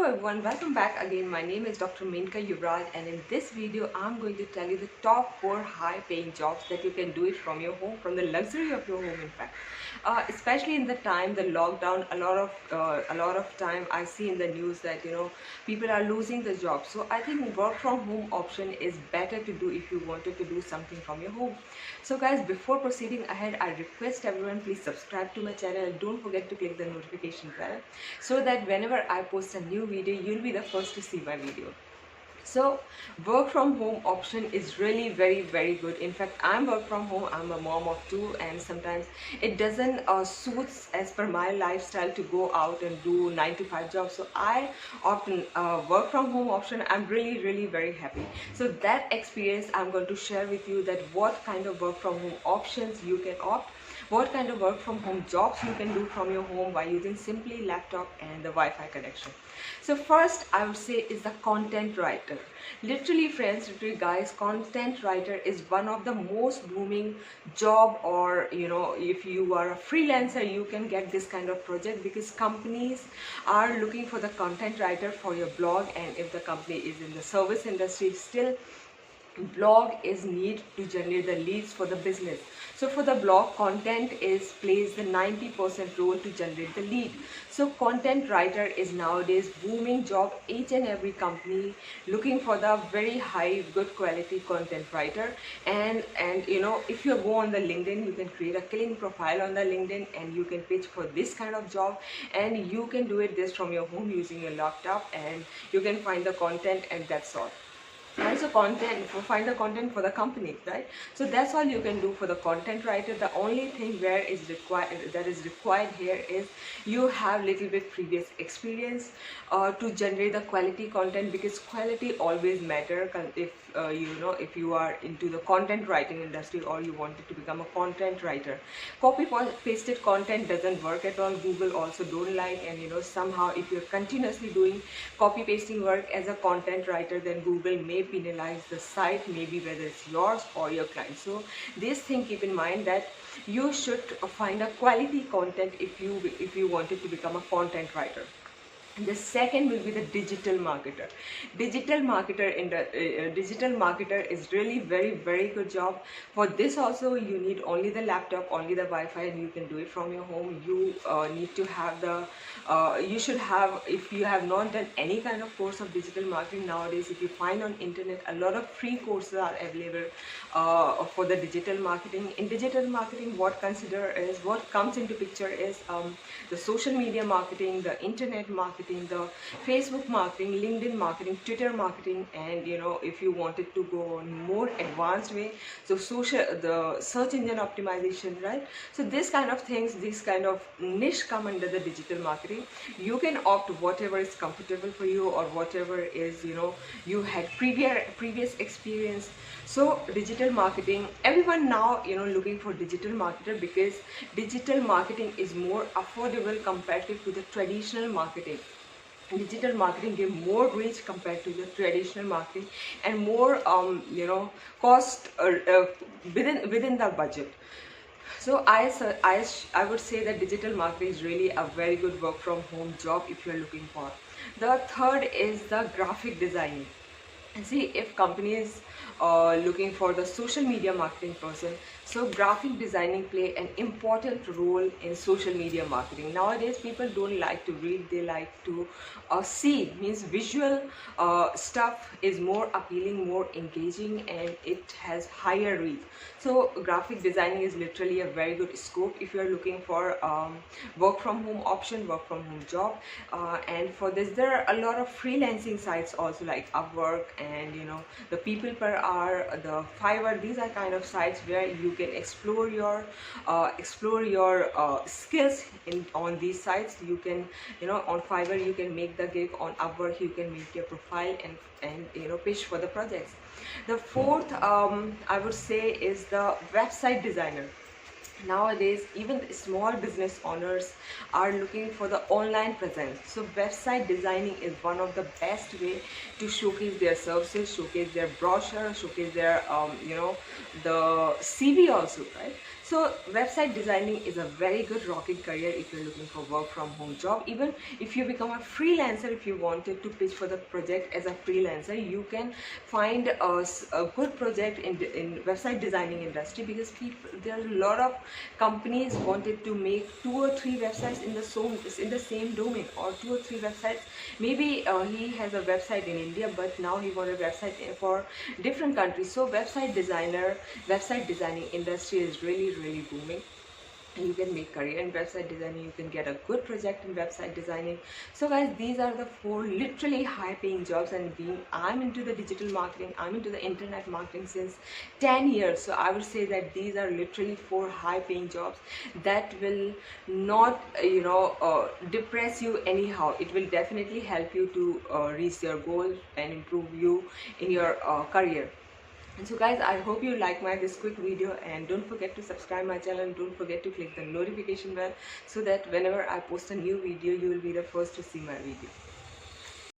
Hello everyone, welcome back again. My name is Dr. Menka Yuvraj, and in this video I'm going to tell you the top 4 high paying jobs that you can do it from your home, from the luxury of your home in fact. Especially in the time the lockdown, a lot of time I see in the news that people are losing the job. So I think work from home option is better to do if you wanted to do something from your home. So guys, before proceeding ahead, I request everyone please subscribe to my channel and don't forget to click the notification bell so that whenever I post a new video, you'll be the first to see my video. So work from home option is really very good. In fact, I'm work from home. I'm a mom of two, and sometimes it doesn't suits as per my lifestyle to go out and do 9 to 5 jobs. So I often work from home option. I'm really very happy. So that experience I'm going to share with you, that what kind of work from home options you can opt, what kind of work from home jobs you can do from your home by using simply laptop and the Wi-Fi connection. So first I would say is the content writer. Literally friends, literally guys, content writer is one of the most booming job, or if you are a freelancer you can get this kind of project because companies are looking for the content writer for your blog. And if the company is in the service industry, still blog is need to generate the leads for the business. So for the blog, content is plays the 90% role to generate the lead. So content writer is nowadays booming job. Each and every company looking for the very high good quality content writer. And if you go on the LinkedIn, you can create a killing profile on the LinkedIn and you can pitch for this kind of job, and you can do it this from your home using your laptop, and you can find the content, and that's all. Also find the content for the company, right? So that's all you can do for the content writer. The only thing that is required here is you have little bit previous experience to generate the quality content, because quality always matter. If if you are into the content writing industry or you wanted to become a content writer, copy pasted content doesn't work at all. Google also don't like, and somehow if you're continuously doing copy pasting work as a content writer, then Google may penalize the site, maybe whether it's yours or your client. So this thing keep in mind, that you should find a quality content if you wanted to become a content writer. The second will be the digital marketer. Digital marketer is really very good job. For this also you need only the laptop, only the Wi-Fi, and you can do it from your home. You need to have the you should have, if you have not done any kind of course of digital marketing, nowadays if you find on internet, a lot of free courses are available for the digital marketing. In digital marketing, what comes into picture is the social media marketing, the internet marketing, the Facebook marketing, LinkedIn marketing, Twitter marketing, and if you wanted to go on more advanced way, so the search engine optimization, right? So this kind of things, this kind of niche come under the digital marketing. You can opt whatever is comfortable for you, or whatever is you had previous experience. So digital marketing, everyone now looking for digital marketer, because digital marketing is more affordable comparative to the traditional marketing. Digital marketing give more reach compared to the traditional marketing, and more cost within the budget. So I would say that digital marketing is really a very good work from home job if you're looking for. The third is the graphic designing. And see, if companies looking for the social media marketing person, so graphic designing play an important role in social media marketing. Nowadays people don't like to read, they like to see, means visual stuff is more appealing, more engaging, and it has higher reach. So graphic designing is literally a very good scope if you are looking for work from home option, work from home job. And for this there are a lot of freelancing sites also, like Upwork, and the People Per Hour, the Fiverr. These are kind of sites where you can explore your skills on these sites. You can on Fiverr you can make the gig, on Upwork you can make your profile and pitch for the projects. The fourth I would say is the website designer. Nowadays even small business owners are looking for the online presence. So website designing is one of the best way to showcase their services, showcase their brochure, showcase their the CV also, right? So website designing is a very good rocking career if you're looking for work from home job. Even if you become a freelancer, if you wanted to pitch for the project as a freelancer, you can find a good project in website designing industry, because there are a lot of companies wanted to make 2 or 3 websites in the same domain, or 2 or 3 websites. Maybe he has a website in India, but now he wants a website for different countries. So website designing industry is really booming, and you can make career in website designing. You can get a good project in website designing. So guys, these are the 4 literally high paying jobs, and I'm into the digital marketing, I'm into the internet marketing since 10 years. So I would say that these are literally 4 high paying jobs that will not depress you anyhow. It will definitely help you to reach your goal and improve you in your career. And so guys, I hope you like this quick video, and don't forget to subscribe my channel, and don't forget to click the notification bell, so that whenever I post a new video, you will be the first to see my video.